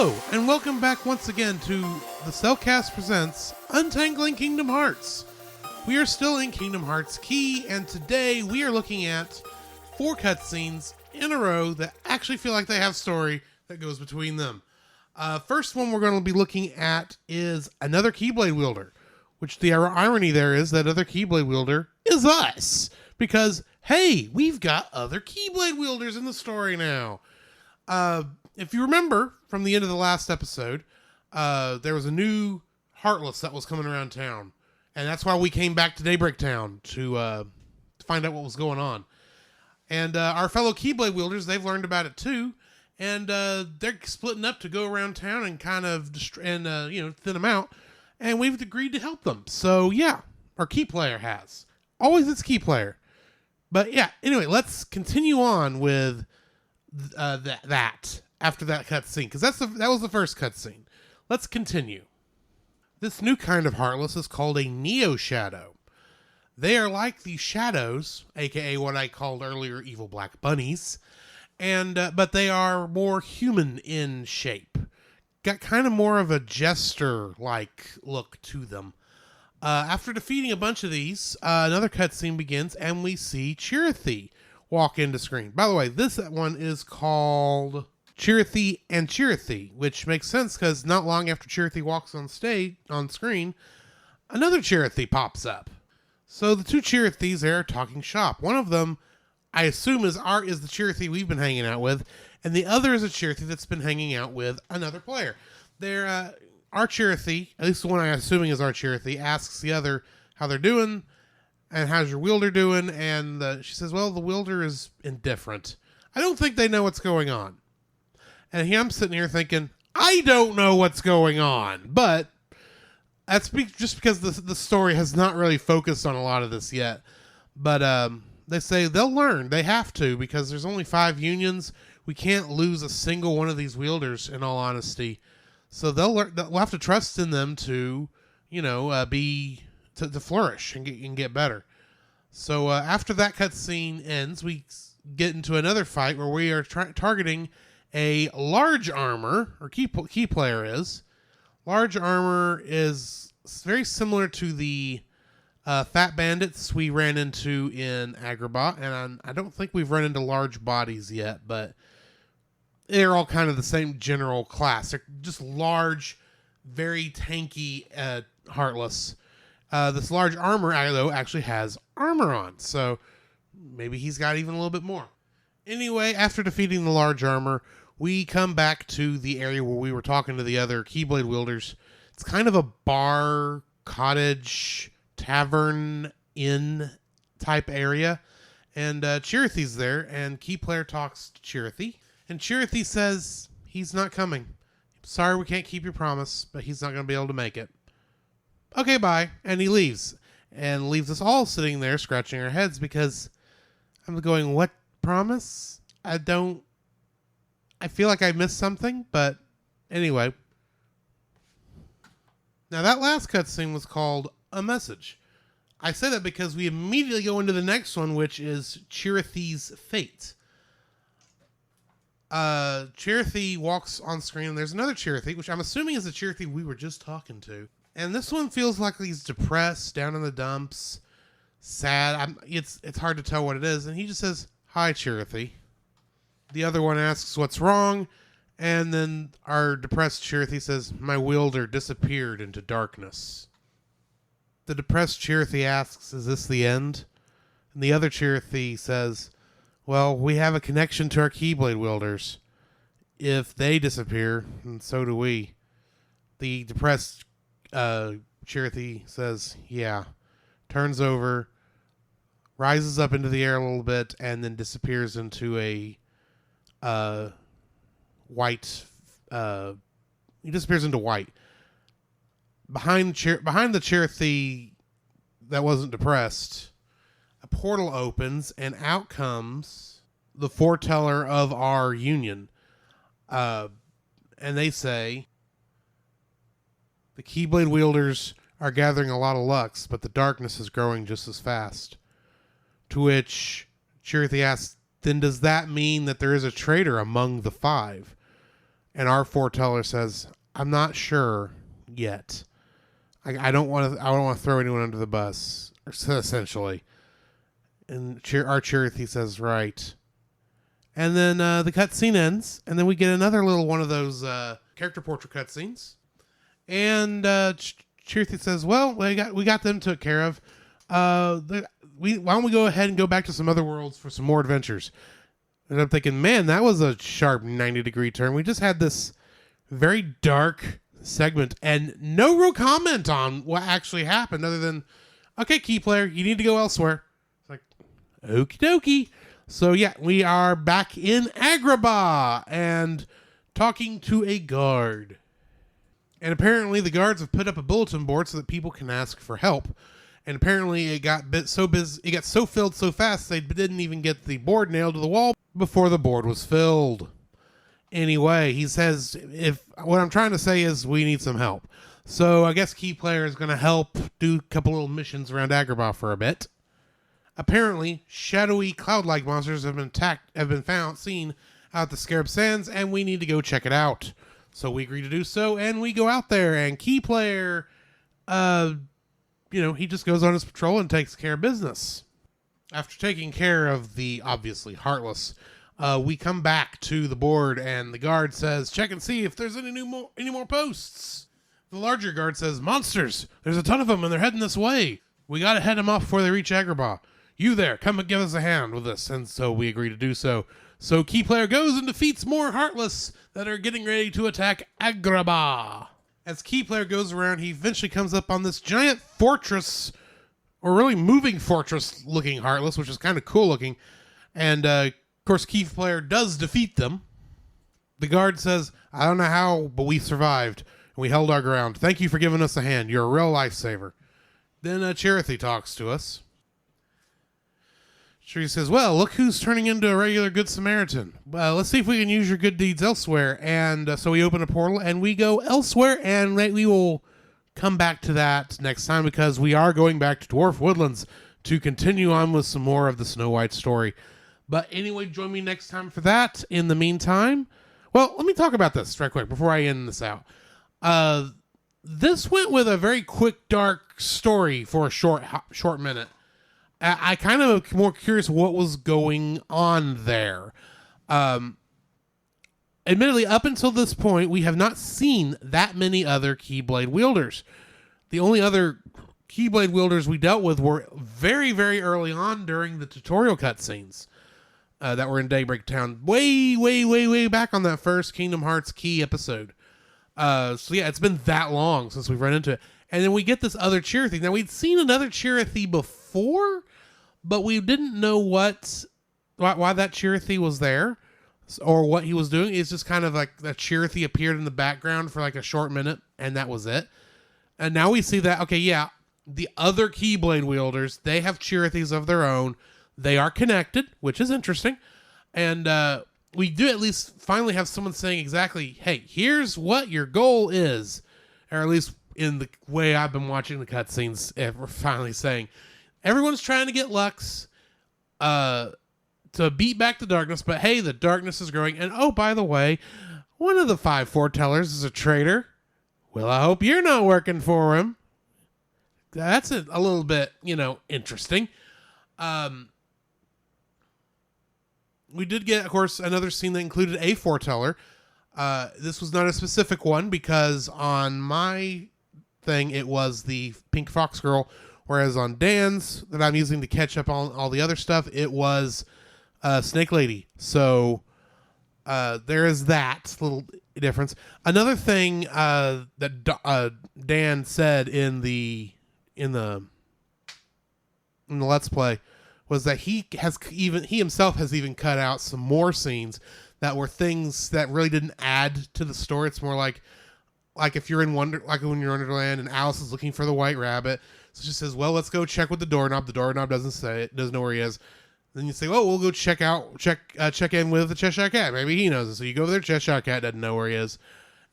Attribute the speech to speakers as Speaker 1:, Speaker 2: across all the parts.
Speaker 1: Hello, and welcome back once again to the Cellcast presents Untangling Kingdom Hearts. We are still in Kingdom Hearts Key, and today we are looking at 4 cutscenes in a row that actually feel like they have story that goes between them. First one we're going to be looking at is another Keyblade wielder, which the irony there is that other Keyblade wielder is us, because, hey, we've got other Keyblade wielders in the story now. If you remember from the end of the last episode, there was a new Heartless that was coming around town. And that's why we came back to Daybreak Town to find out what was going on. And our fellow Keyblade wielders, they've learned about it too. And they're splitting up to go around town and kind of thin them out. And we've agreed to help them. So yeah, our key player has. Always it's key player. But yeah, anyway, let's continue on with that. After that cutscene, because that was the first cutscene. Let's continue. This new kind of Heartless is called a Neo Shadow. They are like the Shadows, aka what I called earlier evil black bunnies, and but they are more human in shape. Got kind of more of a jester-like look to them. After defeating a bunch of these, another cutscene begins, and we see Chirithy walk into screen. By the way, this one is called Chirithy and Chirithy, which makes sense because not long after Chirithy walks on screen, another Chirithy pops up. So the two Chirithys there are talking shop. One of them, I assume, is the Chirithy we've been hanging out with, and the other is a Chirithy that's been hanging out with another player. Our Chirithy, at least the one I'm assuming is our Chirithy, asks the other how they're doing, and how's your wielder doing, and she says, well, the wielder is indifferent. I don't think they know what's going on. And I'm sitting here thinking, I don't know what's going on. But that's just because the story has not really focused on a lot of this yet. But they say they'll learn. They have to, because there's only 5 unions. We can't lose a single one of these wielders, in all honesty. So they'll learn. We'll have to trust in them to, to flourish and get better. So after that cutscene ends, we get into another fight where we are targeting a large armor, or key player is. Large armor is very similar to the fat bandits we ran into in Agrabah, and I don't think we've run into large bodies yet, but they're all kind of the same general class. They're just large, very tanky, Heartless. This large armor, though, actually has armor on, so maybe he's got even a little bit more. Anyway, after defeating the large armor, we come back to the area where we were talking to the other Keyblade wielders. It's kind of a bar, cottage, tavern, inn type area. And Chirithy's there, and key player talks to Chirithy. And Chirithy says he's not coming. Sorry we can't keep your promise, but he's not going to be able to make it. Okay, bye. And he leaves. And leaves us all sitting there scratching our heads because I'm going, what promise? I feel like I missed something, but anyway. Now that last cutscene was called A Message. I say that because we immediately go into the next one, which is Chirithy's fate. Chirithy walks on screen, and there's another Chirithy, which I'm assuming is the Chirithy we were just talking to. And this one feels like he's depressed, down in the dumps, sad. It's hard to tell what it is, and he just says, "Hi, Chirithy." The other one asks what's wrong, and then our depressed Chirithy says, my wielder disappeared into darkness. The depressed Chirithy asks, is this the end? And the other Chirithy says, well, we have a connection to our Keyblade wielders. If they disappear, and so do we. The depressed Chirithy says, yeah. Turns over, rises up into the air a little bit, and then disappears into a white. He disappears into white. Behind the Chirithy that wasn't depressed, a portal opens and out comes the foreteller of our union. And they say the Keyblade wielders are gathering a lot of Lux, but the darkness is growing just as fast. To which Chirithy asks, then does that mean that there is a traitor among the 5? And our foreteller says, I'm not sure yet. I don't want to throw anyone under the bus, essentially. And our Chirithy says, right. And then the cutscene ends, and then we get another little one of those character portrait cutscenes. And Chirithy says, well, we got them took care of. Why don't we go ahead and go back to some other worlds for some more adventures? And I'm thinking, man, that was a sharp 90-degree turn. We just had this very dark segment and no real comment on what actually happened other than, okay, key player, you need to go elsewhere. It's like, okie dokie. So yeah, we are back in Agrabah and talking to a guard. And apparently the guards have put up a bulletin board so that people can ask for help. And apparently it got so filled so fast they didn't even get the board nailed to the wall before the board was filled. Anyway, he says, what I'm trying to say is we need some help. So I guess key player is going to help do a couple little missions around Agrabah for a bit. Apparently, shadowy cloud-like monsters have been seen out the Scarab Sands, and we need to go check it out. So we agree to do so, and we go out there, and key player, he just goes on his patrol and takes care of business. After taking care of the obviously heartless, we come back to the board, and the guard says, check and see if there's any more posts. The larger guard says, monsters! There's a ton of them, and they're heading this way. We gotta head them off before they reach Agrabah. You there, come and give us a hand with this. And so we agree to do so. So key player goes and defeats more heartless that are getting ready to attack Agrabah. As key player goes around, he eventually comes up on this giant fortress, or really moving fortress looking heartless, which is kind of cool looking. And of course, key player does defeat them. The guard says, I don't know how, but we survived. And we held our ground. Thank you for giving us a hand. You're a real lifesaver. Then Chirithy talks to us. She says, well, look who's turning into a regular Good Samaritan. Let's see if we can use your good deeds elsewhere. And so we open a portal and we go elsewhere, and we will come back to that next time because we are going back to Dwarf Woodlands to continue on with some more of the Snow White story. But anyway, join me next time for that. In the meantime, well, let me talk about this right quick before I end this out. This went with a very quick, dark story for a short minute. I kind of more curious what was going on there. Admittedly, up until this point, we have not seen that many other Keyblade wielders. The only other Keyblade wielders we dealt with were very, very early on during the tutorial cutscenes that were in Daybreak Town. Way, way, way, way back on that first Kingdom Hearts Key episode. So yeah, it's been that long since we've run into it. And then we get this other Chirithy. Now, we'd seen another Chirithy before, but we didn't know why that Chirithy was there or what he was doing. It's just kind of like that Chirithy appeared in the background for like a short minute, and that was it. And now we see that, okay, yeah, the other Keyblade wielders, they have Chirithys of their own. They are connected, which is interesting. And we do at least finally have someone saying exactly, hey, here's what your goal is. Or at least in the way I've been watching the cutscenes, we're finally saying, everyone's trying to get Lux to beat back the darkness, but hey, the darkness is growing. And oh, by the way, one of the 5 foretellers is a traitor. Well, I hope you're not working for him. That's a little bit, interesting. We did get, of course, another scene that included a foreteller. This was not a specific one because on my thing, it was the Pink Fox Girl, whereas on Dan's, that I'm using to catch up on all the other stuff, it was Snake Lady. So there is that little difference. Another thing that Dan said in the Let's Play was that he himself has even cut out some more scenes that were things that really didn't add to the story. It's more like if you're in when you're in Wonderland and Alice is looking for the White Rabbit. So she says, well, let's go check with the doorknob. The doorknob doesn't know where he is. Then you say, well, we'll go check in with the Cheshire Cat. Maybe he knows it. So you go there, Cheshire Cat doesn't know where he is.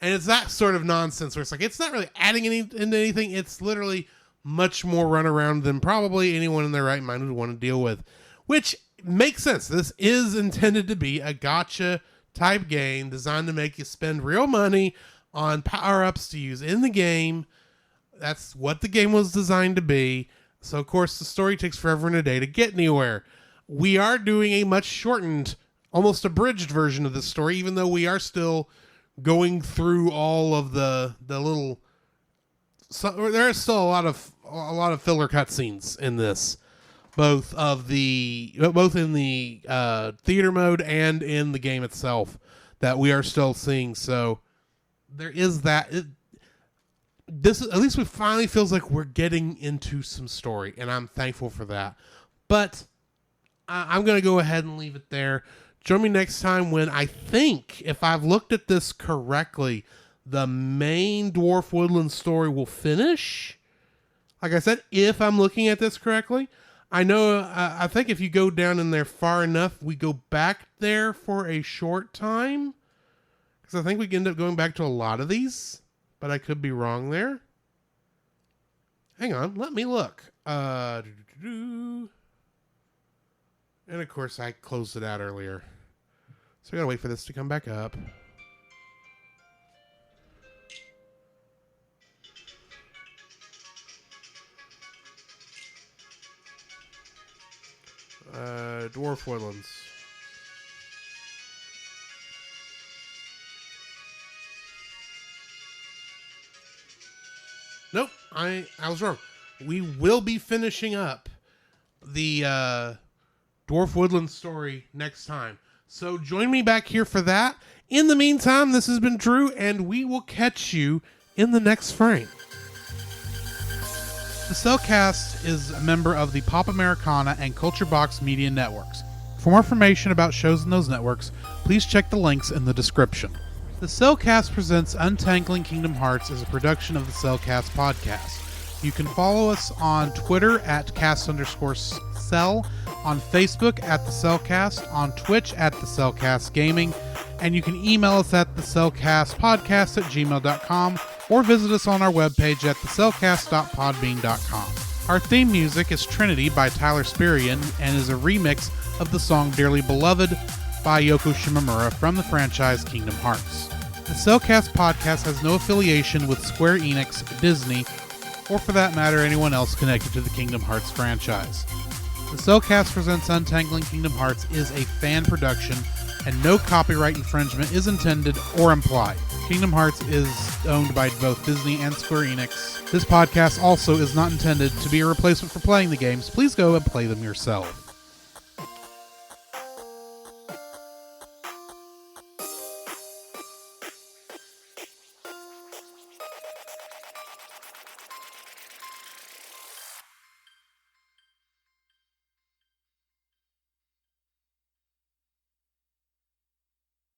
Speaker 1: And it's that sort of nonsense where it's like, it's not really adding into anything. It's literally much more runaround than probably anyone in their right mind would want to deal with, which makes sense. This is intended to be a gotcha type game designed to make you spend real money on power-ups to use in the game. That's what the game was designed to be. So, of course, the story takes forever and a day to get anywhere. We are doing a much shortened, almost abridged version of this story, even though we are still going through all of the little... So, there are still a lot of filler cutscenes in this, both in the theater mode and in the game itself that we are still seeing. So there is that. This at least it finally feels like we're getting into some story, and I'm thankful for that. But I'm going to go ahead and leave it there. Join me next time when I think, if I've looked at this correctly, the main Dwarf Woodland story will finish. Like I said, if I'm looking at this correctly. I know, I think if you go down in there far enough, we go back there for a short time. Because I think we can end up going back to a lot of these. But I could be wrong there. Hang on, let me look. And of course, I closed it out earlier. So I gotta wait for this to come back up. Dwarf Woodlands. Nope, I was wrong. We will be finishing up the Dwarf Woodland story next time. So join me back here for that. In the meantime, this has been Drew, and we will catch you in the next frame. The Cellcast is a member of the Pop Americana and Culture Box media networks. For more information about shows in those networks, please check the links in the description. The Cellcast presents Untangling Kingdom Hearts as a production of the Cellcast podcast. You can follow us on Twitter at cast_cell, on Facebook at the Cellcast, on Twitch at the Cellcast Gaming, and you can email us at thecellcastpodcast@gmail.com or visit us on our webpage at thecellcast.podbean.com. Our theme music is Trinity by Tyler Spirian and is a remix of the song Dearly Beloved by Yoko Shimomura from the franchise Kingdom Hearts. The Cellcast podcast has no affiliation with Square Enix, Disney, or for that matter anyone else connected to the Kingdom Hearts franchise. The Cellcast Presents Untangling Kingdom Hearts is a fan production and no copyright infringement is intended or implied. Kingdom Hearts is owned by both Disney and Square Enix. This podcast also is not intended to be a replacement for playing the games. Please go and play them yourself.